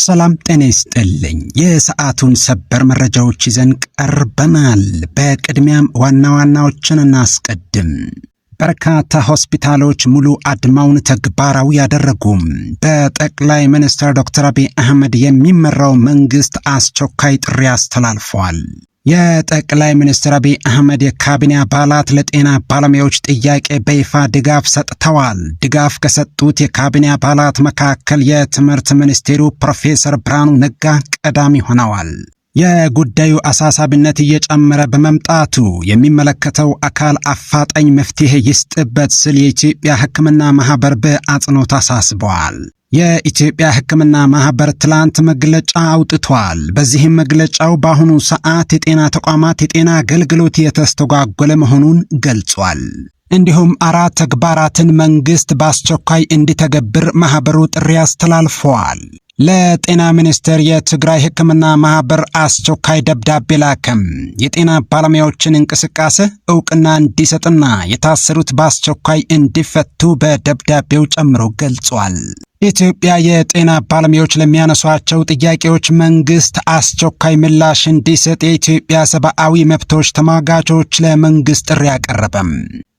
ሰላም ጤና ይስጥልኝ። የሰዓቱን ሰበር መረጃዎች ይዘን ቀርበናል። በቅድሚያም ዋና ዋናዎችን እናስቀድም። በርካታ ሆስፒታሎች ሙሉ አድማውን ተግባራዊ ያደረጉም። በጠቅላይ ሚኒስትር ዶክተር አብይ አህመድ የሚመራው መንግስት አስቸኳይ ጥሪ አስተላልፏል። የጠቅላይ ሚኒስትር አብይ አህመድ የካቢኔ አባላት ለጤና ባለሙያዎች ጥያቄ በይፋ ድጋፍ ሰጥተዋል። ድጋፍ ከሰጡት የካቢኔ አባላት መካከል የትምህርት ሚኒስቴሩ ፕሮፌሰር ብርሃኑ ነጋ ቀዳሚ ሆነዋል። የጉዳዩ አሳሳቢነት እየጨመረ በመምጣቱ የሚመለከተው አካል አፋጣኝ መፍትሄ ይስጥበት ሲል የኢትዮጵያ ሕክምና ማህበር በአጽንኦት አሳስበዋል። የኢትዮጵያ ሕክምና ማህበር ትላንት መግለጫ አውጥቷል። በዚህም መግለጫው በአሁኑ ሰዓት የጤና ተቋማት የጤና አገልግሎት የተስተጓጎለ መሆኑን ገልጿል። እንዲሁም 4 ተግባራትን መንግስት በአስቸኳይ እንዲተገብር ማህበሩ ጥሪ አስተላልፈዋል። ለጤና ሚኒስቴር የትግራይ ሕክምና ማህበር አስቸኳይ ደብዳቤ ላከም። የጤና ባለሙያዎችን እንቅስቃሴ ዕውቅና እንዲሰጥና የታሰሩት በአስቸኳይ እንዲፈቱ በደብዳቤው ጨምሮ ገልጿል። ኢትዮጵያ የጤና ባለሙያዎች ለሚያነሷቸው ጥያቄዎች መንግስት አስቸኳይ ምላሽ እንዲሰጥ የኢትዮጵያ ሰብአዊ መብቶች ተሟጋቾች ለመንግስት ጥሪ አቀረበም።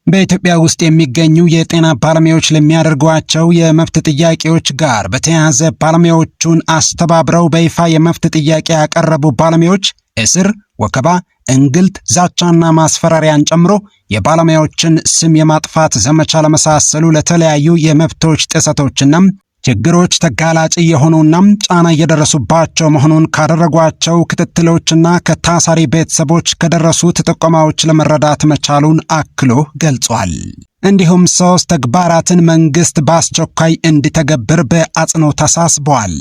በኢትዮጵያ ውስጥ የሚገኙ የጤና ባለሙያዎች ለሚያደርጓቸው የመብት ጥያቄዎች ጋር በተያያዘ ባለሙያዎቹን አስተባብረው በይፋ የመብት ጥያቄ ያቀረቡ ባለሙያዎች እስር፣ ወከባ፣ እንግልት፣ ዛቻና ማስፈራሪያን ጨምሮ የባለሙያዎችን ስም የማጥፋት ዘመቻ ለመሳሰሉ ለተለያዩ የመብቶች ጥሰቶችና ችግሮች ተጋላጭ የሆኑና ጫና እየደረሱባቸው መሆኑን ካደረጓቸው ክትትሎችና ከታሳሪ ቤተሰቦች ከደረሱት ጥቆማዎች ለመረዳት መቻሉን አክሎ ገልጿል። እንዲሁም 3 ተግባራትን መንግስት በአስቸኳይ እንዲተገብር በአጽንኦት አሳስቧል።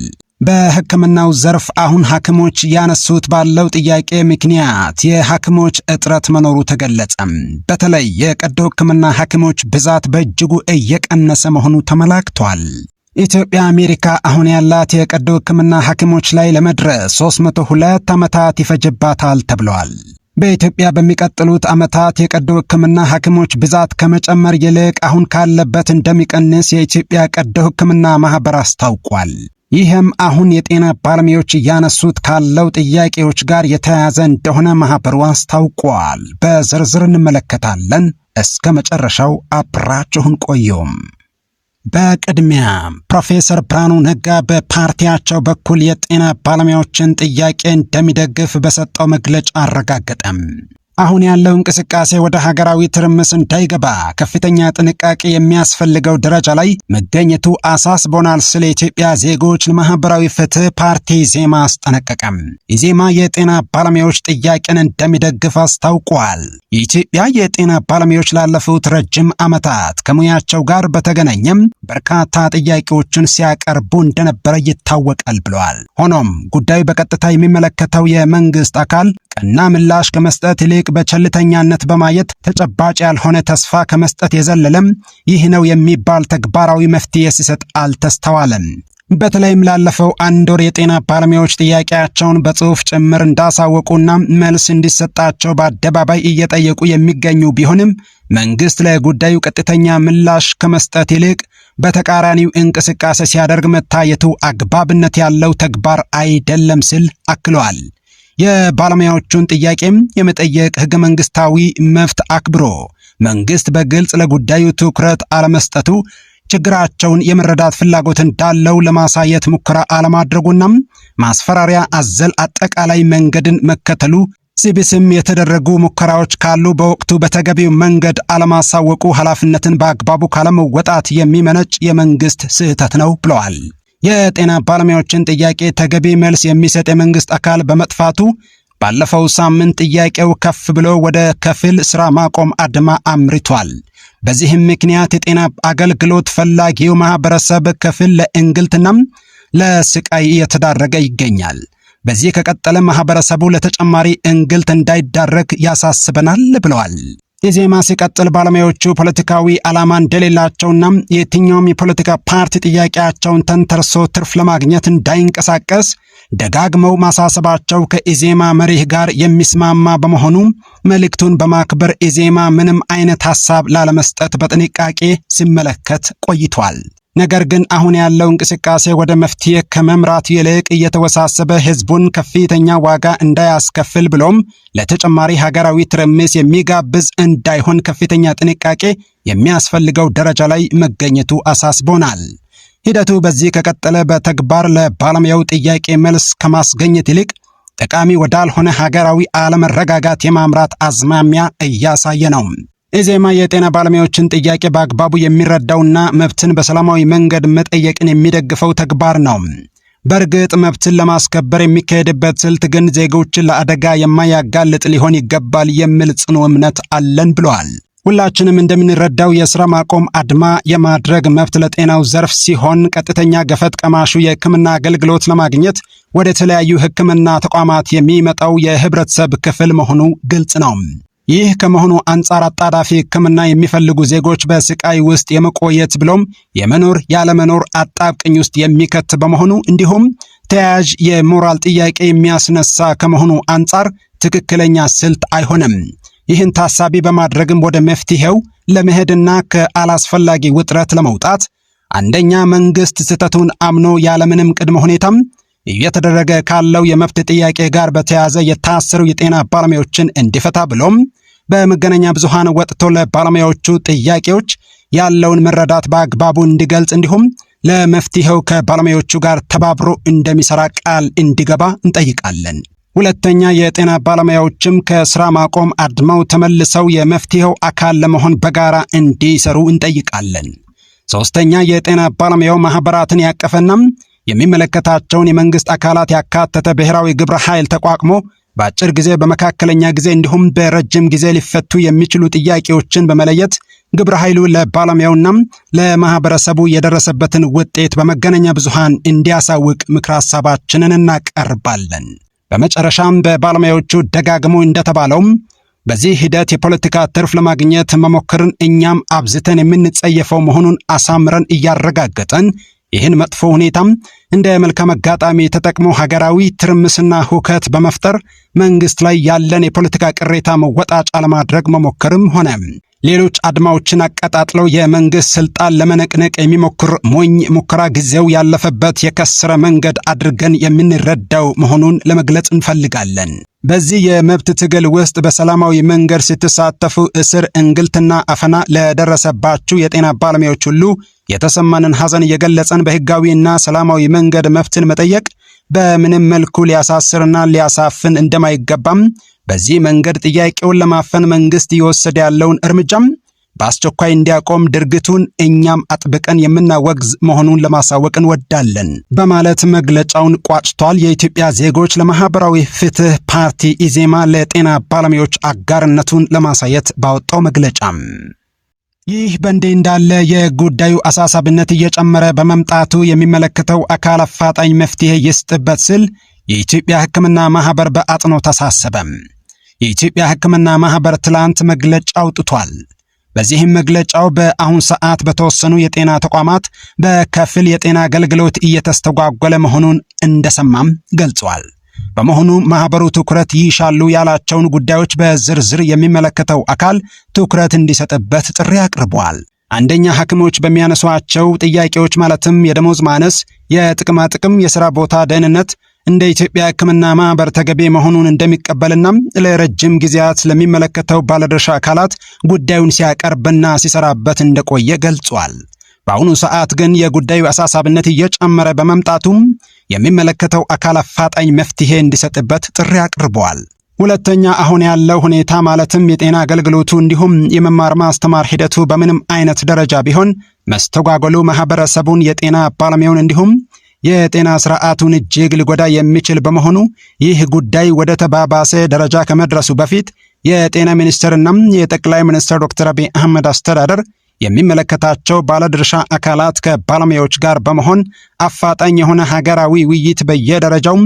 በሕክምናው ዘርፍ አሁን ሐኪሞች ያነሱት ባለው ጥያቄ ምክንያት የሐኪሞች እጥረት መኖሩ ተገለጸ። በተለይ የቀዶ ሕክምና ሐኪሞች ብዛት በእጅጉ እየቀነሰ መሆኑ ተመላክቷል። ኢትዮጵያ አሜሪካ አሁን ያላት የቀዶ ሕክምና ሐኪሞች ላይ ለመድረስ 302 ዓመታት ይፈጅባታል ተብሏል። በኢትዮጵያ በሚቀጥሉት ዓመታት የቀዶ ሕክምና ሐኪሞች ብዛት ከመጨመር ይልቅ አሁን ካለበት እንደሚቀንስ የኢትዮጵያ ቀዶ ሕክምና ማህበር አስታውቋል። ይህም አሁን የጤና ባለሙያዎች እያነሱት ካለው ጥያቄዎች ጋር የተያያዘ እንደሆነ ማህበሩ አስታውቋል። በዝርዝር እንመለከታለን። እስከ መጨረሻው አብራችሁን ቆዩም። በቅድሚያ ፕሮፌሰር ብርሃኑ ነጋ በፓርቲያቸው በኩል የጤና ባለሙያዎችን ጥያቄ እንደሚደግፍ በሰጠው መግለጫ አረጋገጠም። አሁን ያለው እንቅስቃሴ ወደ ሀገራዊ ትርምስ እንዳይገባ ከፍተኛ ጥንቃቄ የሚያስፈልገው ደረጃ ላይ መገኘቱ አሳስቦናል ሲል የኢትዮጵያ ዜጎች ለማህበራዊ ፍትህ ፓርቲ ኢዜማ አስጠነቀቀም። ኢዜማ የጤና ባለሙያዎች ጥያቄን እንደሚደግፍ አስታውቋል። የኢትዮጵያ የጤና ባለሙያዎች ላለፉት ረጅም ዓመታት ከሙያቸው ጋር በተገናኘም በርካታ ጥያቄዎችን ሲያቀርቡ እንደነበረ ይታወቃል ብለዋል። ሆኖም ጉዳዩ በቀጥታ የሚመለከተው የመንግስት አካል ቀና ምላሽ ከመስጠት ይልቅ በቸልተኛነት በማየት ተጨባጭ ያልሆነ ተስፋ ከመስጠት የዘለለም ይህ ነው የሚባል ተግባራዊ መፍትሄ ሲሰጥ አልተስተዋለም። በተለይም ላለፈው 1 ወር የጤና ባለሙያዎች ጥያቄያቸውን በጽሑፍ ጭምር እንዳሳወቁና መልስ እንዲሰጣቸው በአደባባይ እየጠየቁ የሚገኙ ቢሆንም መንግስት ለጉዳዩ ቀጥተኛ ምላሽ ከመስጠት ይልቅ በተቃራኒው እንቅስቃሴ ሲያደርግ መታየቱ አግባብነት ያለው ተግባር አይደለም ሲል አክለዋል። የባለሙያዎቹን ጥያቄም የመጠየቅ ህገ መንግስታዊ መብት አክብሮ መንግስት በግልጽ ለጉዳዩ ትኩረት አለመስጠቱ ችግራቸውን የመረዳት ፍላጎት እንዳለው ለማሳየት ሙከራ አለማድረጉና ማስፈራሪያ አዘል አጠቃላይ መንገድን መከተሉ ሲቢስም የተደረጉ ሙከራዎች ካሉ በወቅቱ በተገቢው መንገድ አለማሳወቁ ኃላፊነትን በአግባቡ ካለመወጣት የሚመነጭ የመንግስት ስህተት ነው ብለዋል። የጤና ባለሙያዎችን ጥያቄ ተገቢ መልስ የሚሰጥ የመንግስት አካል በመጥፋቱ ባለፈው ሳምንት ጥያቄው ከፍ ብሎ ወደ ከፊል ስራ ማቆም አድማ አምርቷል። በዚህም ምክንያት የጤና አገልግሎት ፈላጊው ማህበረሰብ ከፊል ለእንግልትና ለስቃይ እየተዳረገ ይገኛል። በዚህ ከቀጠለ ማህበረሰቡ ለተጨማሪ እንግልት እንዳይዳረግ ያሳስበናል ብለዋል። ኢዜማ ሲቀጥል ባለሙያዎቹ ፖለቲካዊ ዓላማ እንደሌላቸውና የትኛውም የፖለቲካ ፓርቲ ጥያቄያቸውን ተንተርሶ ትርፍ ለማግኘት እንዳይንቀሳቀስ ደጋግመው ማሳሰባቸው ከኢዜማ መሪህ ጋር የሚስማማ በመሆኑ መልእክቱን በማክበር ኢዜማ ምንም አይነት ሐሳብ ላለመስጠት በጥንቃቄ ሲመለከት ቆይቷል። ነገር ግን አሁን ያለው እንቅስቃሴ ወደ መፍትሄ ከመምራት ይልቅ እየተወሳሰበ ህዝቡን ከፍተኛ ዋጋ እንዳያስከፍል ብሎም ለተጨማሪ ሀገራዊ ትርምስ የሚጋብዝ እንዳይሆን ከፍተኛ ጥንቃቄ የሚያስፈልገው ደረጃ ላይ መገኘቱ አሳስቦናል። ሂደቱ በዚህ ከቀጠለ በተግባር ለባለሙያው ጥያቄ መልስ ከማስገኘት ይልቅ ጠቃሚ ወዳልሆነ ሀገራዊ አለመረጋጋት የማምራት አዝማሚያ እያሳየ ነው። ኢዜማ የጤና ባለሙያዎችን ጥያቄ በአግባቡ የሚረዳውና መብትን በሰላማዊ መንገድ መጠየቅን የሚደግፈው ተግባር ነው። በእርግጥ መብትን ለማስከበር የሚካሄድበት ስልት ግን ዜጎችን ለአደጋ የማያጋልጥ ሊሆን ይገባል የሚል ጽኑ እምነት አለን ብለዋል። ሁላችንም እንደምንረዳው የሥራ ማቆም አድማ የማድረግ መብት ለጤናው ዘርፍ ሲሆን ቀጥተኛ ገፈት ቀማሹ የሕክምና አገልግሎት ለማግኘት ወደ ተለያዩ ሕክምና ተቋማት የሚመጣው የህብረተሰብ ክፍል መሆኑ ግልጽ ነው። ይህ ከመሆኑ አንጻር አጣዳፊ ሕክምና የሚፈልጉ ዜጎች በስቃይ ውስጥ የመቆየት ብሎም የመኖር ያለመኖር አጣብቅኝ ውስጥ የሚከት በመሆኑ እንዲሁም ተያያዥ የሞራል ጥያቄ የሚያስነሳ ከመሆኑ አንጻር ትክክለኛ ስልት አይሆንም። ይህን ታሳቢ በማድረግም ወደ መፍትሄው ለመሄድና ከአላስፈላጊ ውጥረት ለመውጣት አንደኛ መንግስት ስህተቱን አምኖ ያለምንም ቅድመ ሁኔታም እየተደረገ ካለው የመብት ጥያቄ ጋር በተያያዘ የታሰሩ የጤና ባለሙያዎችን እንዲፈታ ብሎም በመገናኛ ብዙሃን ወጥቶ ለባለሙያዎቹ ጥያቄዎች ያለውን መረዳት በአግባቡ እንዲገልጽ እንዲሁም ለመፍትሄው ከባለሙያዎቹ ጋር ተባብሮ እንደሚሰራ ቃል እንዲገባ እንጠይቃለን። ሁለተኛ የጤና ባለሙያዎችም ከስራ ማቆም አድማው ተመልሰው የመፍትሄው አካል ለመሆን በጋራ እንዲሰሩ እንጠይቃለን። ሶስተኛ የጤና ባለሙያው ማህበራትን ያቀፈና የሚመለከታቸውን የመንግስት አካላት ያካተተ ብሔራዊ ግብረ ኃይል ተቋቁሞ በአጭር ጊዜ በመካከለኛ ጊዜ እንዲሁም በረጅም ጊዜ ሊፈቱ የሚችሉ ጥያቄዎችን በመለየት ግብረ ኃይሉ ለባለሙያውና ለማህበረሰቡ የደረሰበትን ውጤት በመገናኛ ብዙሃን እንዲያሳውቅ ምክር ሐሳባችንን እናቀርባለን። በመጨረሻም በባለሙያዎቹ ደጋግሞ እንደተባለውም በዚህ ሂደት የፖለቲካ ትርፍ ለማግኘት መሞከርን እኛም አብዝተን የምንጸየፈው መሆኑን አሳምረን እያረጋገጠን ይህን መጥፎ ሁኔታም እንደ መልካም አጋጣሚ ተጠቅሞ ሀገራዊ ትርምስና ሁከት በመፍጠር መንግስት ላይ ያለን የፖለቲካ ቅሬታ መወጣጫ ለማድረግ መሞከርም ሆነ ሌሎች አድማዎችን አቀጣጥለው የመንግስት ስልጣን ለመነቅነቅ የሚሞክር ሞኝ ሙከራ ጊዜው ያለፈበት የከሰረ መንገድ አድርገን የምንረዳው መሆኑን ለመግለጽ እንፈልጋለን። በዚህ የመብት ትግል ውስጥ በሰላማዊ መንገድ ስትሳተፉ እስር፣ እንግልትና አፈና ለደረሰባችሁ የጤና ባለሙያዎች ሁሉ የተሰማንን ሐዘን እየገለጸን በህጋዊና ሰላማዊ መንገድ መብትን መጠየቅ በምንም መልኩ ሊያሳስርና ሊያሳፍን እንደማይገባም በዚህ መንገድ ጥያቄውን ለማፈን መንግስት እየወሰደ ያለውን እርምጃም በአስቸኳይ እንዲያቆም ድርጊቱን እኛም አጥብቀን የምናወግዝ መሆኑን ለማሳወቅ እንወዳለን በማለት መግለጫውን ቋጭቷል። የኢትዮጵያ ዜጎች ለማህበራዊ ፍትህ ፓርቲ ኢዜማ ለጤና ባለሙያዎች አጋርነቱን ለማሳየት ባወጣው መግለጫ ይህ በእንዲህ እንዳለ የጉዳዩ አሳሳቢነት እየጨመረ በመምጣቱ የሚመለከተው አካል አፋጣኝ መፍትሄ ይስጥበት ሲል የኢትዮጵያ ሕክምና ማህበር በአጽንኦት አሳሰበ። የኢትዮጵያ ሕክምና ማህበር ትላንት መግለጫ አውጥቷል። በዚህም መግለጫው በአሁን ሰዓት በተወሰኑ የጤና ተቋማት በከፊል የጤና አገልግሎት እየተስተጓጎለ መሆኑን እንደሰማም ገልጿል። በመሆኑ ማህበሩ ትኩረት ይሻሉ ያላቸውን ጉዳዮች በዝርዝር የሚመለከተው አካል ትኩረት እንዲሰጥበት ጥሪ አቅርቧል። አንደኛ ሐኪሞች በሚያነሷቸው ጥያቄዎች ማለትም የደሞዝ ማነስ፣ የጥቅማ ጥቅም፣ የሥራ ቦታ ደህንነት እንደ ኢትዮጵያ ሕክምና ማህበር ተገቢ መሆኑን እንደሚቀበልና ለረጅም ጊዜያት ለሚመለከተው ባለድርሻ አካላት ጉዳዩን ሲያቀርብና ሲሰራበት እንደቆየ ገልጿል። በአሁኑ ሰዓት ግን የጉዳዩ አሳሳቢነት እየጨመረ በመምጣቱም የሚመለከተው አካል አፋጣኝ መፍትሄ እንዲሰጥበት ጥሪ አቅርበዋል። ሁለተኛ አሁን ያለው ሁኔታ ማለትም የጤና አገልግሎቱ እንዲሁም የመማር ማስተማር ሂደቱ በምንም አይነት ደረጃ ቢሆን መስተጓጎሉ ማህበረሰቡን፣ የጤና ባለሙያውን እንዲሁም የጤና ስርዓቱን እጅግ ሊጎዳ የሚችል በመሆኑ ይህ ጉዳይ ወደ ተባባሰ ደረጃ ከመድረሱ በፊት የጤና ሚኒስቴርና የጠቅላይ ሚኒስትር ዶክተር አብይ አህመድ አስተዳደር የሚመለከታቸው ባለድርሻ አካላት ከባለሙያዎች ጋር በመሆን አፋጣኝ የሆነ ሀገራዊ ውይይት በየደረጃው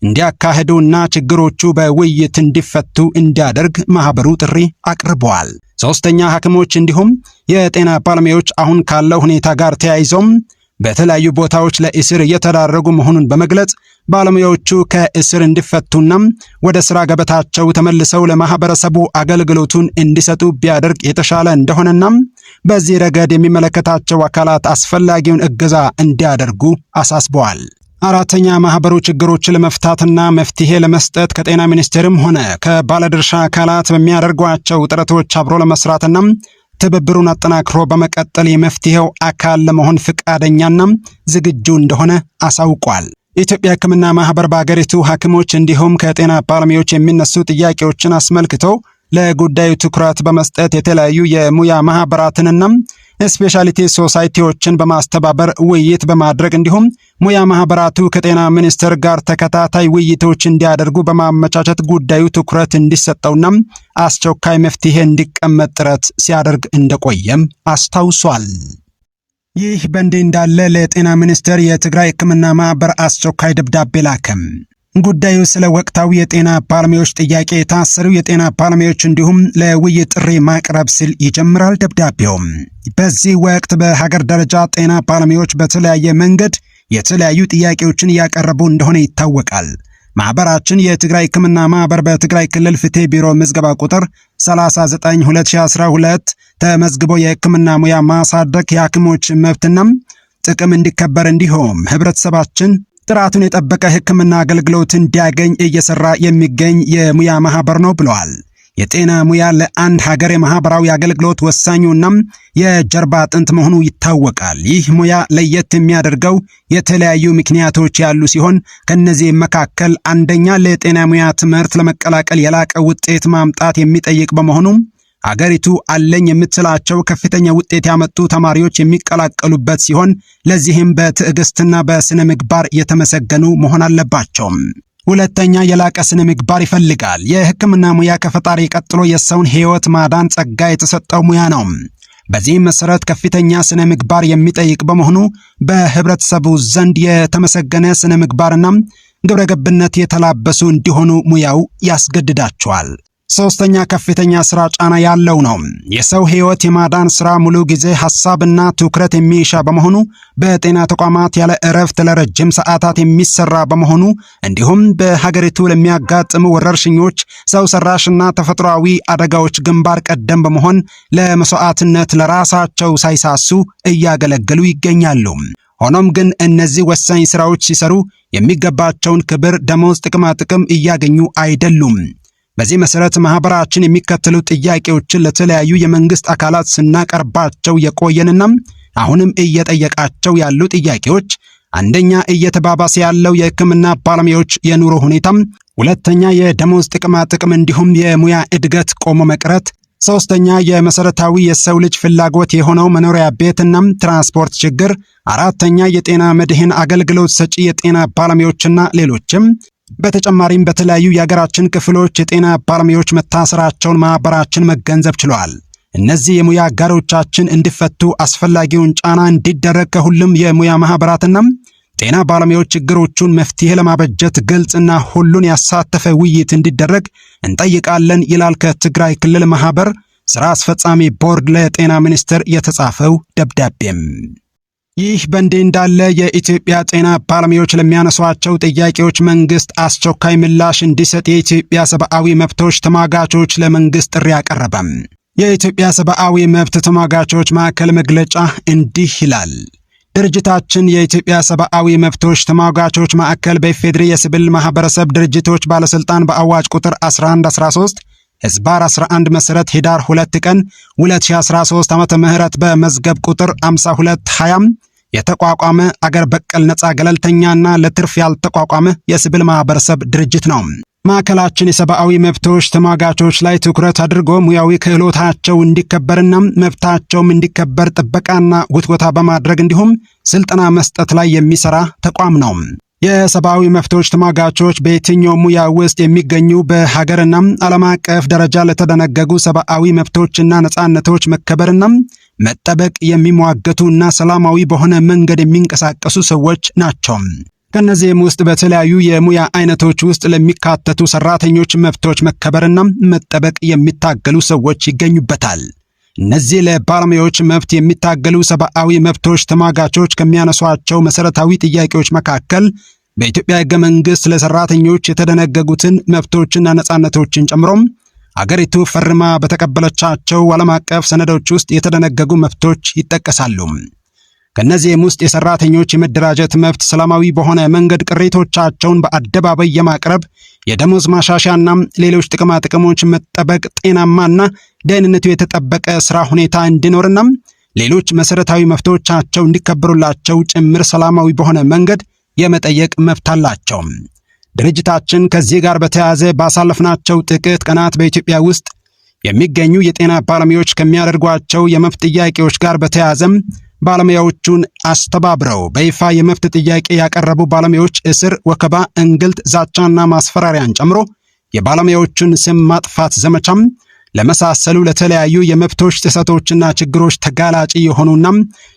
እንዲያካሂዱና ችግሮቹ በውይይት እንዲፈቱ እንዲያደርግ ማህበሩ ጥሪ አቅርበዋል። ሶስተኛ ሐኪሞች እንዲሁም የጤና ባለሙያዎች አሁን ካለው ሁኔታ ጋር ተያይዘው በተለያዩ ቦታዎች ለእስር እየተዳረጉ መሆኑን በመግለጽ ባለሙያዎቹ ከእስር እንዲፈቱና ወደ ስራ ገበታቸው ተመልሰው ለማህበረሰቡ አገልግሎቱን እንዲሰጡ ቢያደርግ የተሻለ እንደሆነና በዚህ ረገድ የሚመለከታቸው አካላት አስፈላጊውን እገዛ እንዲያደርጉ አሳስበዋል። አራተኛ ማህበሩ ችግሮችን ለመፍታትና መፍትሄ ለመስጠት ከጤና ሚኒስቴርም ሆነ ከባለድርሻ አካላት በሚያደርጓቸው ጥረቶች አብሮ ለመስራትና ትብብሩን አጠናክሮ በመቀጠል የመፍትሄው አካል ለመሆን ፈቃደኛና ዝግጁ እንደሆነ አሳውቋል። የኢትዮጵያ ሕክምና ማህበር በአገሪቱ ሐኪሞች እንዲሁም ከጤና ባለሙያዎች የሚነሱ ጥያቄዎችን አስመልክቶ ለጉዳዩ ትኩረት በመስጠት የተለያዩ የሙያ ማህበራትንና ስፔሻሊቲ ሶሳይቲዎችን በማስተባበር ውይይት በማድረግ እንዲሁም ሙያ ማህበራቱ ከጤና ሚኒስቴር ጋር ተከታታይ ውይይቶች እንዲያደርጉ በማመቻቸት ጉዳዩ ትኩረት እንዲሰጠውና አስቸኳይ መፍትሄ እንዲቀመጥ ጥረት ሲያደርግ እንደቆየም አስታውሷል። ይህ በእንዲህ እንዳለ ለጤና ሚኒስቴር የትግራይ ሕክምና ማህበር አስቸኳይ ደብዳቤ ላከም። ጉዳዩ ስለ ወቅታዊ የጤና ባለሙያዎች ጥያቄ፣ የታሰሩ የጤና ባለሙያዎች እንዲሁም ለውይይት ጥሪ ማቅረብ ሲል ይጀምራል ደብዳቤው። በዚህ ወቅት በሀገር ደረጃ ጤና ባለሙያዎች በተለያየ መንገድ የተለያዩ ጥያቄዎችን እያቀረቡ እንደሆነ ይታወቃል። ማህበራችን የትግራይ ሕክምና ማህበር በትግራይ ክልል ፍትህ ቢሮ ምዝገባ ቁጥር 39/2012 ተመዝግቦ የሕክምና ሙያ ማሳደግ የሐኪሞች መብትና ጥቅም እንዲከበር እንዲሁም ህብረተሰባችን ጥራቱን የጠበቀ ሕክምና አገልግሎት እንዲያገኝ እየሰራ የሚገኝ የሙያ ማህበር ነው ብለዋል። የጤና ሙያ ለአንድ ሀገር የማህበራዊ አገልግሎት ወሳኙና የጀርባ አጥንት መሆኑ ይታወቃል። ይህ ሙያ ለየት የሚያደርገው የተለያዩ ምክንያቶች ያሉ ሲሆን ከነዚህ መካከል አንደኛ ለጤና ሙያ ትምህርት ለመቀላቀል የላቀ ውጤት ማምጣት የሚጠይቅ በመሆኑ አገሪቱ አለኝ የምትላቸው ከፍተኛ ውጤት ያመጡ ተማሪዎች የሚቀላቀሉበት ሲሆን ለዚህም በትዕግስትና በስነ ምግባር የተመሰገኑ መሆን አለባቸው። ሁለተኛ የላቀ ስነ ምግባር ይፈልጋል። የሕክምና ሙያ ከፈጣሪ ቀጥሎ የሰውን ሕይወት ማዳን ጸጋ የተሰጠው ሙያ ነው። በዚህም መሰረት ከፍተኛ ስነ ምግባር የሚጠይቅ በመሆኑ በህብረተሰቡ ዘንድ የተመሰገነ ስነ ምግባርና ግብረ ገብነት የተላበሱ እንዲሆኑ ሙያው ያስገድዳቸዋል። ሶስተኛ ከፍተኛ ስራ ጫና ያለው ነው። የሰው ሕይወት የማዳን ስራ ሙሉ ጊዜ ሐሳብና ትኩረት የሚሻ በመሆኑ በጤና ተቋማት ያለ እረፍት ለረጅም ሰዓታት የሚሰራ በመሆኑ እንዲሁም በሀገሪቱ ለሚያጋጥሙ ወረርሽኞች፣ ሰው ሰራሽና ተፈጥሯዊ አደጋዎች ግንባር ቀደም በመሆን ለመስዋዕትነት ለራሳቸው ሳይሳሱ እያገለገሉ ይገኛሉ። ሆኖም ግን እነዚህ ወሳኝ ስራዎች ሲሰሩ የሚገባቸውን ክብር፣ ደሞዝ፣ ጥቅማ ጥቅም እያገኙ አይደሉም። በዚህ መሰረት ማህበራችን የሚከተሉ ጥያቄዎችን ለተለያዩ የመንግስት አካላት ስናቀርባቸው የቆየንና አሁንም እየጠየቃቸው ያሉ ጥያቄዎች፣ አንደኛ እየተባባሰ ያለው የሕክምና ባለሙያዎች የኑሮ ሁኔታ፣ ሁለተኛ የደሞዝ ጥቅማ ጥቅም እንዲሁም የሙያ እድገት ቆሞ መቅረት፣ ሶስተኛ የመሰረታዊ የሰው ልጅ ፍላጎት የሆነው መኖሪያ ቤትና ትራንስፖርት ችግር፣ አራተኛ የጤና መድህን አገልግሎት ሰጪ የጤና ባለሙያዎችና ሌሎችም። በተጨማሪም በተለያዩ የሀገራችን ክፍሎች የጤና ባለሙያዎች መታሰራቸውን ማህበራችን መገንዘብ ችሏል። እነዚህ የሙያ አጋሮቻችን እንዲፈቱ አስፈላጊውን ጫና እንዲደረግ ከሁሉም የሙያ ማህበራትና ጤና ባለሙያዎች ችግሮቹን መፍትሄ ለማበጀት ግልጽና ሁሉን ያሳተፈ ውይይት እንዲደረግ እንጠይቃለን ይላል ከትግራይ ክልል ማህበር ስራ አስፈጻሚ ቦርድ ለጤና ሚኒስቴር የተጻፈው ደብዳቤም። ይህ በእንዲህ እንዳለ የኢትዮጵያ ጤና ባለሙያዎች ለሚያነሷቸው ጥያቄዎች መንግስት አስቸኳይ ምላሽ እንዲሰጥ የኢትዮጵያ ሰብአዊ መብቶች ተሟጋቾች ለመንግስት ጥሪ አቀረበም። የኢትዮጵያ ሰብአዊ መብት ተሟጋቾች ማዕከል መግለጫ እንዲህ ይላል። ድርጅታችን የኢትዮጵያ ሰብአዊ መብቶች ተሟጋቾች ማዕከል በኢፌዴሪ የሲቪል ማህበረሰብ ድርጅቶች ባለስልጣን በአዋጅ ቁጥር 1113 ህዝባር 11 መሰረት ህዳር 2 ቀን 2013 ዓመተ ምህረት በመዝገብ ቁጥር 5220 የተቋቋመ አገር በቀል ነፃ ገለልተኛና ለትርፍ ያልተቋቋመ የሲቪል ማህበረሰብ ድርጅት ነው። ማዕከላችን የሰብአዊ መብቶች ተሟጋቾች ላይ ትኩረት አድርጎ ሙያዊ ክህሎታቸው እንዲከበርና መብታቸውም እንዲከበር ጥበቃና ውትወታ በማድረግ እንዲሁም ስልጠና መስጠት ላይ የሚሰራ ተቋም ነው። የሰብአዊ መብቶች ተሟጋቾች በየትኛው ሙያ ውስጥ የሚገኙ በሀገርና ዓለም አቀፍ ደረጃ ለተደነገጉ ሰብአዊ መብቶችና ነፃነቶች መከበርና መጠበቅ የሚሟገቱና ሰላማዊ በሆነ መንገድ የሚንቀሳቀሱ ሰዎች ናቸው። ከነዚህም ውስጥ በተለያዩ የሙያ አይነቶች ውስጥ ለሚካተቱ ሰራተኞች መብቶች መከበርና መጠበቅ የሚታገሉ ሰዎች ይገኙበታል። እነዚህ ለባለሙያዎች መብት የሚታገሉ ሰብአዊ መብቶች ተሟጋቾች ከሚያነሷቸው መሰረታዊ ጥያቄዎች መካከል በኢትዮጵያ ሕገ መንግሥት ለሰራተኞች የተደነገጉትን መብቶችና ነጻነቶችን ጨምሮም አገሪቱ ፈርማ በተቀበለቻቸው ዓለም አቀፍ ሰነዶች ውስጥ የተደነገጉ መብቶች ይጠቀሳሉ። ከነዚህም ውስጥ የሰራተኞች የመደራጀት መብት፣ ሰላማዊ በሆነ መንገድ ቅሬቶቻቸውን በአደባባይ የማቅረብ፣ የደሞዝ ማሻሻያና ሌሎች ጥቅማ ጥቅሞች መጠበቅ፣ ጤናማና ደህንነቱ የተጠበቀ ስራ ሁኔታ እንዲኖርና ሌሎች መሰረታዊ መብቶቻቸው እንዲከበሩላቸው ጭምር ሰላማዊ በሆነ መንገድ የመጠየቅ መብት አላቸው። ድርጅታችን ከዚህ ጋር በተያያዘ ባሳለፍናቸው ጥቂት ቀናት በኢትዮጵያ ውስጥ የሚገኙ የጤና ባለሙያዎች ከሚያደርጓቸው የመብት ጥያቄዎች ጋር በተያያዘም ባለሙያዎቹን አስተባብረው በይፋ የመብት ጥያቄ ያቀረቡ ባለሙያዎች እስር፣ ወከባ፣ እንግልት፣ ዛቻና ማስፈራሪያን ጨምሮ የባለሙያዎቹን ስም ማጥፋት ዘመቻም ለመሳሰሉ ለተለያዩ የመብቶች ጥሰቶችና ችግሮች ተጋላጭ የሆኑና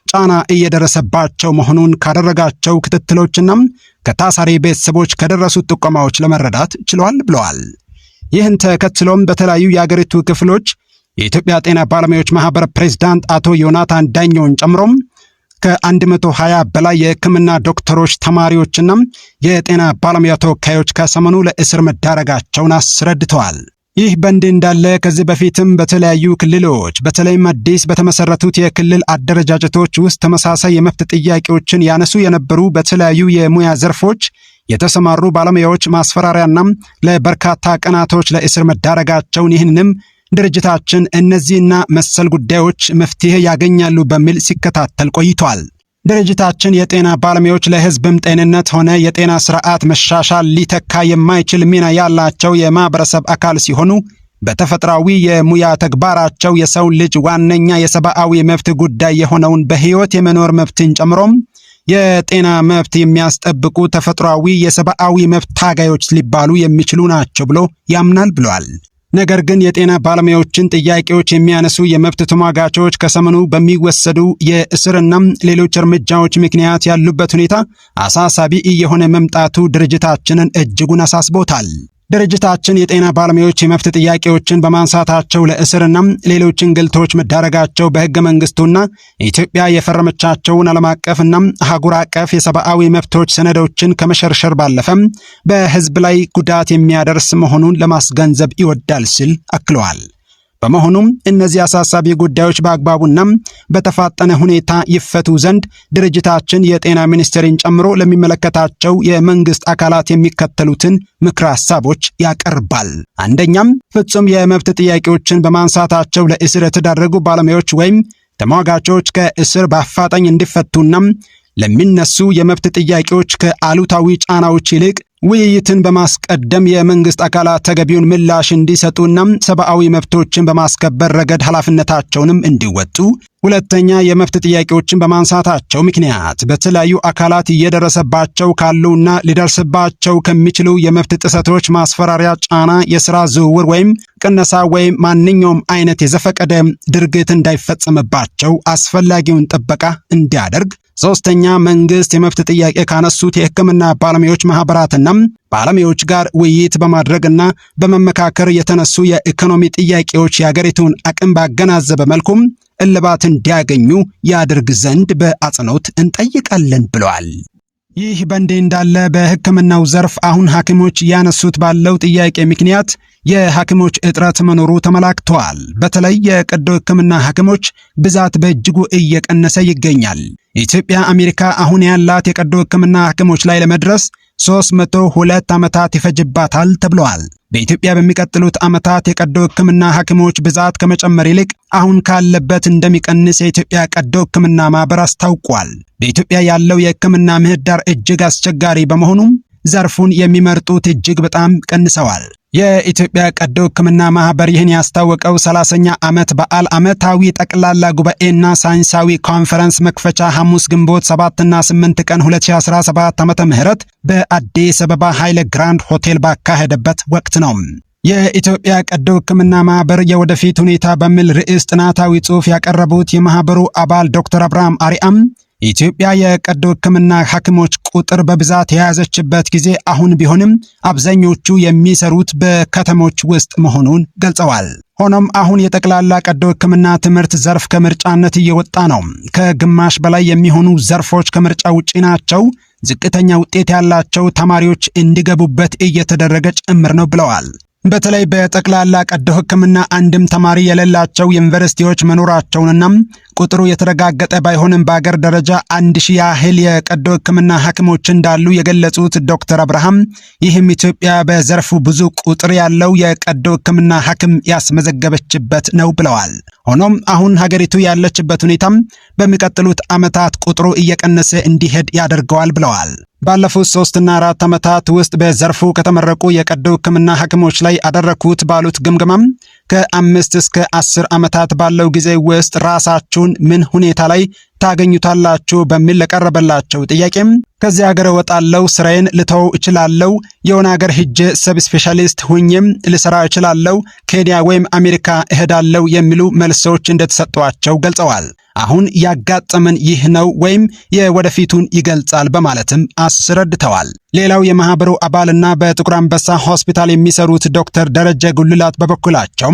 ጫና እየደረሰባቸው መሆኑን ካደረጋቸው ክትትሎችና ከታሳሪ ቤተሰቦች ከደረሱት ጥቆማዎች ለመረዳት ችሏል ብለዋል። ይህን ተከትሎም በተለያዩ የአገሪቱ ክፍሎች የኢትዮጵያ ጤና ባለሙያዎች ማህበር ፕሬዝዳንት አቶ ዮናታን ዳኘውን ጨምሮም ከ120 በላይ የሕክምና ዶክተሮች፣ ተማሪዎችና የጤና ባለሙያ ተወካዮች ከሰሞኑ ለእስር መዳረጋቸውን አስረድተዋል። ይህ በእንዲህ እንዳለ ከዚህ በፊትም በተለያዩ ክልሎች በተለይም አዲስ በተመሰረቱት የክልል አደረጃጀቶች ውስጥ ተመሳሳይ የመብት ጥያቄዎችን ያነሱ የነበሩ በተለያዩ የሙያ ዘርፎች የተሰማሩ ባለሙያዎች ማስፈራሪያና ለበርካታ ቀናቶች ለእስር መዳረጋቸውን ይህንንም ድርጅታችን እነዚህና መሰል ጉዳዮች መፍትሄ ያገኛሉ በሚል ሲከታተል ቆይቷል። ድርጅታችን የጤና ባለሙያዎች ለሕዝብም ጤንነት ሆነ የጤና ስርዓት መሻሻል ሊተካ የማይችል ሚና ያላቸው የማህበረሰብ አካል ሲሆኑ በተፈጥሯዊ የሙያ ተግባራቸው የሰው ልጅ ዋነኛ የሰብአዊ መብት ጉዳይ የሆነውን በሕይወት የመኖር መብትን ጨምሮም የጤና መብት የሚያስጠብቁ ተፈጥሯዊ የሰብአዊ መብት ታጋዮች ሊባሉ የሚችሉ ናቸው ብሎ ያምናል ብለዋል። ነገር ግን የጤና ባለሙያዎችን ጥያቄዎች የሚያነሱ የመብት ተሟጋቾች ከሰሞኑ በሚወሰዱ የእስርና ሌሎች እርምጃዎች ምክንያት ያሉበት ሁኔታ አሳሳቢ እየሆነ መምጣቱ ድርጅታችንን እጅጉን አሳስቦታል። ድርጅታችን የጤና ባለሙያዎች የመብት ጥያቄዎችን በማንሳታቸው ለእስርና ሌሎች እንግልቶች መዳረጋቸው በሕገ መንግስቱና ኢትዮጵያ የፈረመቻቸውን ዓለም አቀፍና አህጉር አቀፍ የሰብአዊ መብቶች ሰነዶችን ከመሸርሸር ባለፈም በሕዝብ ላይ ጉዳት የሚያደርስ መሆኑን ለማስገንዘብ ይወዳል ሲል አክለዋል። በመሆኑም እነዚህ አሳሳቢ ጉዳዮች በአግባቡና በተፋጠነ ሁኔታ ይፈቱ ዘንድ ድርጅታችን የጤና ሚኒስቴርን ጨምሮ ለሚመለከታቸው የመንግስት አካላት የሚከተሉትን ምክረ ሐሳቦች ያቀርባል። አንደኛም ፍጹም የመብት ጥያቄዎችን በማንሳታቸው ለእስር የተዳረጉ ባለሙያዎች ወይም ተሟጋቾች ከእስር በአፋጣኝ እንዲፈቱና ለሚነሱ የመብት ጥያቄዎች ከአሉታዊ ጫናዎች ይልቅ ውይይትን በማስቀደም የመንግስት አካላት ተገቢውን ምላሽ እንዲሰጡና ሰብአዊ መብቶችን በማስከበር ረገድ ኃላፊነታቸውንም እንዲወጡ። ሁለተኛ፣ የመብት ጥያቄዎችን በማንሳታቸው ምክንያት በተለያዩ አካላት እየደረሰባቸው ካሉና ሊደርስባቸው ከሚችሉ የመብት ጥሰቶች፣ ማስፈራሪያ፣ ጫና፣ የሥራ ዝውውር ወይም ቅነሳ ወይም ማንኛውም አይነት የዘፈቀደ ድርጊት እንዳይፈጸምባቸው አስፈላጊውን ጥበቃ እንዲያደርግ። ሶስተኛ፣ መንግስት የመብት ጥያቄ ካነሱት የሕክምና ባለሙያዎች ማህበራትና ባለሙያዎች ጋር ውይይት በማድረግና በመመካከር የተነሱ የኢኮኖሚ ጥያቄዎች የአገሪቱን አቅም ባገናዘበ መልኩም እልባት እንዲያገኙ ያደርግ ዘንድ በአጽንኦት እንጠይቃለን ብለዋል። ይህ በእንዲህ እንዳለ በሕክምናው ዘርፍ አሁን ሐኪሞች ያነሱት ባለው ጥያቄ ምክንያት የሐኪሞች እጥረት መኖሩ ተመላክተዋል። በተለይ የቀዶ ሕክምና ሐኪሞች ብዛት በእጅጉ እየቀነሰ ይገኛል። ኢትዮጵያ አሜሪካ አሁን ያላት የቀዶ ሕክምና ሐኪሞች ላይ ለመድረስ 302 ዓመታት ይፈጅባታል ተብለዋል። በኢትዮጵያ በሚቀጥሉት ዓመታት የቀዶ ሕክምና ሐኪሞች ብዛት ከመጨመር ይልቅ አሁን ካለበት እንደሚቀንስ የኢትዮጵያ ቀዶ ሕክምና ማህበር አስታውቋል። በኢትዮጵያ ያለው የሕክምና ምህዳር እጅግ አስቸጋሪ በመሆኑም ዘርፉን የሚመርጡት እጅግ በጣም ቀንሰዋል። የኢትዮጵያ ቀዶ ሕክምና ማህበር ይህን ያስታወቀው 30ኛ ዓመት በዓል ዓመታዊ ጠቅላላ ጉባኤና ሳይንሳዊ ኮንፈረንስ መክፈቻ ሐሙስ ግንቦት 7 እና 8 ቀን 2017 ዓ.ም በአዲስ አበባ ኃይለ ግራንድ ሆቴል ባካሄደበት ወቅት ነው። የኢትዮጵያ ቀዶ ሕክምና ማህበር የወደፊት ሁኔታ በሚል ርዕስ ጥናታዊ ጽሑፍ ያቀረቡት የማህበሩ አባል ዶክተር አብርሃም አሪያም ኢትዮጵያ የቀዶ ሕክምና ሐኪሞች ቁጥር በብዛት የያዘችበት ጊዜ አሁን ቢሆንም አብዛኞቹ የሚሰሩት በከተሞች ውስጥ መሆኑን ገልጸዋል። ሆኖም አሁን የጠቅላላ ቀዶ ሕክምና ትምህርት ዘርፍ ከምርጫነት እየወጣ ነው። ከግማሽ በላይ የሚሆኑ ዘርፎች ከምርጫ ውጪ ናቸው። ዝቅተኛ ውጤት ያላቸው ተማሪዎች እንዲገቡበት እየተደረገ ጭምር ነው ብለዋል። በተለይ በጠቅላላ ቀዶ ሕክምና አንድም ተማሪ የሌላቸው ዩኒቨርሲቲዎች መኖራቸውንና ቁጥሩ የተረጋገጠ ባይሆንም በአገር ደረጃ 1000 ያህል የቀዶ ሕክምና ሐኪሞች እንዳሉ የገለጹት ዶክተር አብርሃም ይህም ኢትዮጵያ በዘርፉ ብዙ ቁጥር ያለው የቀዶ ሕክምና ሐኪም ያስመዘገበችበት ነው ብለዋል። ሆኖም አሁን ሀገሪቱ ያለችበት ሁኔታም በሚቀጥሉት ዓመታት ቁጥሩ እየቀነሰ እንዲሄድ ያደርገዋል ብለዋል። ባለፉት 3 እና 4 ዓመታት ውስጥ በዘርፉ ከተመረቁ የቀዶ ሕክምና ሐኪሞች ላይ አደረኩት ባሉት ግምገማም ከ5 እስከ 10 ዓመታት ባለው ጊዜ ውስጥ ራሳችሁን ምን ሁኔታ ላይ ታገኙታላችሁ በሚል ለቀረበላቸው ጥያቄም ከዚህ ሀገር እወጣለሁ፣ ስራዬን ልተው እችላለሁ፣ የሆነ ሀገር ሂጄ ሰብ ስፔሻሊስት ሁኜም ልሰራ እችላለሁ፣ ኬንያ ወይም አሜሪካ እሄዳለሁ የሚሉ መልሶች እንደተሰጧቸው ገልጸዋል። አሁን ያጋጠመን ይህ ነው ወይም የወደፊቱን ይገልጻል በማለትም አስረድተዋል። ሌላው የማህበሩ አባልና በጥቁር አንበሳ ሆስፒታል የሚሰሩት ዶክተር ደረጀ ጉልላት በበኩላቸው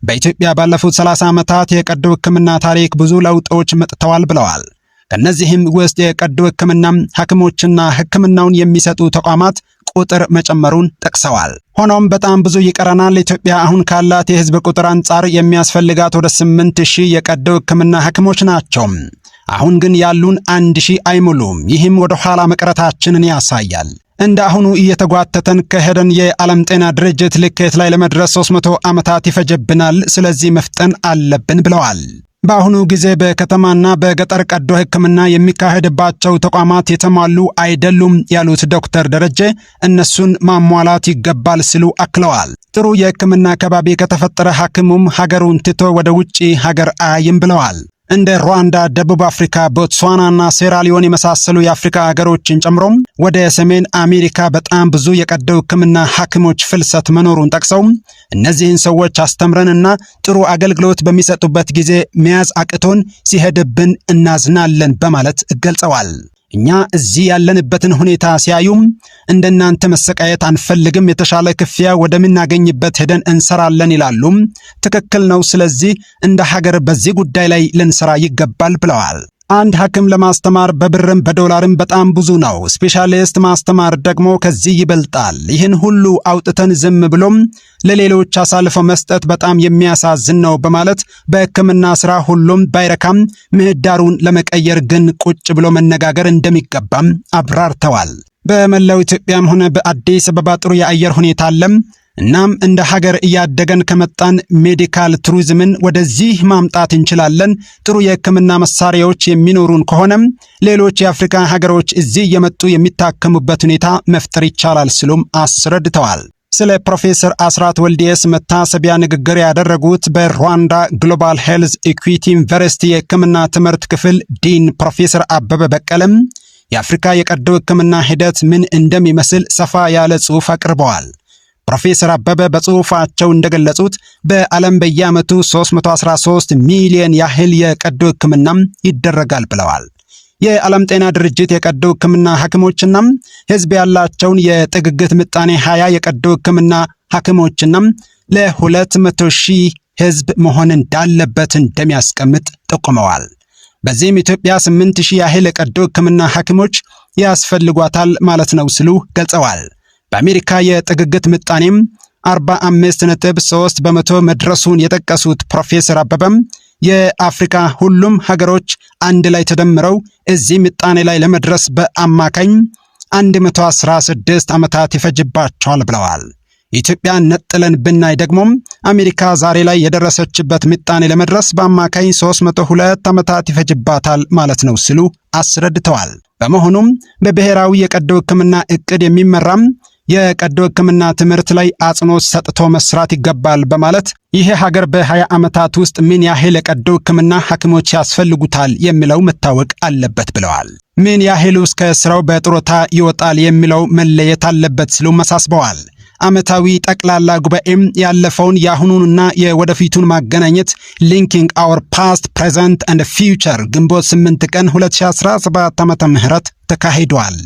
በኢትዮጵያ ባለፉት 30 ዓመታት የቀዶ ሕክምና ታሪክ ብዙ ለውጦች መጥተዋል ብለዋል። ከነዚህም ውስጥ የቀዶ ሕክምና ሐኪሞችና ሕክምናውን የሚሰጡ ተቋማት ቁጥር መጨመሩን ጠቅሰዋል። ሆኖም በጣም ብዙ ይቀረናል። ኢትዮጵያ አሁን ካላት የህዝብ ቁጥር አንጻር የሚያስፈልጋት ወደ 8000 የቀዶ ሕክምና ሐኪሞች ናቸው። አሁን ግን ያሉን 1000 አይሞሉም። ይህም ወደ ኋላ መቅረታችንን ያሳያል። እንደ አሁኑ እየተጓተተን ከሄደን የዓለም ጤና ድርጅት ልኬት ላይ ለመድረስ 300 ዓመታት ይፈጀብናል። ስለዚህ መፍጠን አለብን ብለዋል። በአሁኑ ጊዜ በከተማና በገጠር ቀዶ ሕክምና የሚካሄድባቸው ተቋማት የተሟሉ አይደሉም ያሉት ዶክተር ደረጀ እነሱን ማሟላት ይገባል ሲሉ አክለዋል። ጥሩ የሕክምና አካባቢ ከተፈጠረ ሐኪሙም ሀገሩን ትቶ ወደ ውጪ ሀገር አያይም ብለዋል። እንደ ሩዋንዳ፣ ደቡብ አፍሪካ፣ ቦትስዋናና ሴራሊዮን የመሳሰሉ የአፍሪካ ሀገሮችን ጨምሮም ወደ ሰሜን አሜሪካ በጣም ብዙ የቀዶ ሕክምና ሐኪሞች ፍልሰት መኖሩን ጠቅሰው እነዚህን ሰዎች አስተምረንና ጥሩ አገልግሎት በሚሰጡበት ጊዜ መያዝ አቅቶን ሲሄድብን እናዝናለን በማለት ገልጸዋል። እኛ እዚህ ያለንበትን ሁኔታ ሲያዩም እንደናንተ መሰቃየት አንፈልግም፣ የተሻለ ክፍያ ወደምናገኝበት ሄደን እንሰራለን ይላሉ። ትክክል ነው። ስለዚህ እንደ ሀገር በዚህ ጉዳይ ላይ ልንሰራ ይገባል ብለዋል። አንድ ሐኪም ለማስተማር በብርም በዶላርም በጣም ብዙ ነው። ስፔሻሊስት ማስተማር ደግሞ ከዚህ ይበልጣል። ይህን ሁሉ አውጥተን ዝም ብሎም ለሌሎች አሳልፎ መስጠት በጣም የሚያሳዝን ነው በማለት በሕክምና ስራ ሁሉም ባይረካም ምህዳሩን ለመቀየር ግን ቁጭ ብሎ መነጋገር እንደሚገባም አብራርተዋል። በመላው ኢትዮጵያም ሆነ በአዲስ አበባ ጥሩ የአየር ሁኔታ አለም። እናም እንደ ሀገር እያደገን ከመጣን ሜዲካል ቱሪዝምን ወደዚህ ማምጣት እንችላለን። ጥሩ የሕክምና መሳሪያዎች የሚኖሩን ከሆነም ሌሎች የአፍሪካ ሀገሮች እዚህ እየመጡ የሚታከሙበት ሁኔታ መፍጠር ይቻላል ሲሉም አስረድተዋል። ስለ ፕሮፌሰር አስራት ወልዴስ መታሰቢያ ንግግር ያደረጉት በሩዋንዳ ግሎባል ሄልዝ ኢኩዊቲ ዩኒቨርሲቲ የሕክምና ትምህርት ክፍል ዲን ፕሮፌሰር አበበ በቀለም የአፍሪካ የቀዶ ሕክምና ሂደት ምን እንደሚመስል ሰፋ ያለ ጽሑፍ አቅርበዋል። ፕሮፌሰር አበበ በጽሑፋቸው እንደገለጹት በዓለም በየዓመቱ 313 ሚሊዮን ያህል የቀዶ ሕክምናም ይደረጋል ብለዋል። የዓለም ጤና ድርጅት የቀዶ ሕክምና ሐኪሞችና ሕዝብ ያላቸውን የጥግግት ምጣኔ 20 የቀዶ ሕክምና ሐኪሞችና ለ200,000 ሕዝብ መሆን እንዳለበት እንደሚያስቀምጥ ጠቁመዋል። በዚህም ኢትዮጵያ 8,000 ያህል የቀዶ ሕክምና ሐኪሞች ያስፈልጓታል ማለት ነው ሲሉ ገልጸዋል። በአሜሪካ የጥግግት ምጣኔም 45.3 በመቶ መድረሱን የጠቀሱት ፕሮፌሰር አበበም የአፍሪካ ሁሉም ሀገሮች አንድ ላይ ተደምረው እዚህ ምጣኔ ላይ ለመድረስ በአማካኝ 116 ዓመታት ይፈጅባቸዋል ብለዋል። ኢትዮጵያን ነጥለን ብናይ ደግሞ አሜሪካ ዛሬ ላይ የደረሰችበት ምጣኔ ለመድረስ በአማካኝ 302 ዓመታት ይፈጅባታል ማለት ነው ሲሉ አስረድተዋል። በመሆኑም በብሔራዊ የቀዶ ሕክምና እቅድ የሚመራም የቀዶ ሕክምና ትምህርት ላይ አጽንኦት ሰጥቶ መስራት ይገባል በማለት ይሄ ሀገር በ20 ዓመታት ውስጥ ምን ያህል የቀዶ ሕክምና ሐኪሞች ያስፈልጉታል የሚለው መታወቅ አለበት ብለዋል። ምን ያህሉ እስከ ስራው በጥሮታ ይወጣል የሚለው መለየት አለበት ሲሉ አሳስበዋል። ዓመታዊ ጠቅላላ ጉባኤም ያለፈውን የአሁኑንና የወደፊቱን ማገናኘት ሊንኪንግ አወር ፓስት ፕሬዘንት ኤንድ ፊውቸር ግንቦት 8 ቀን 2017 ዓ.ም ተካሂዷል።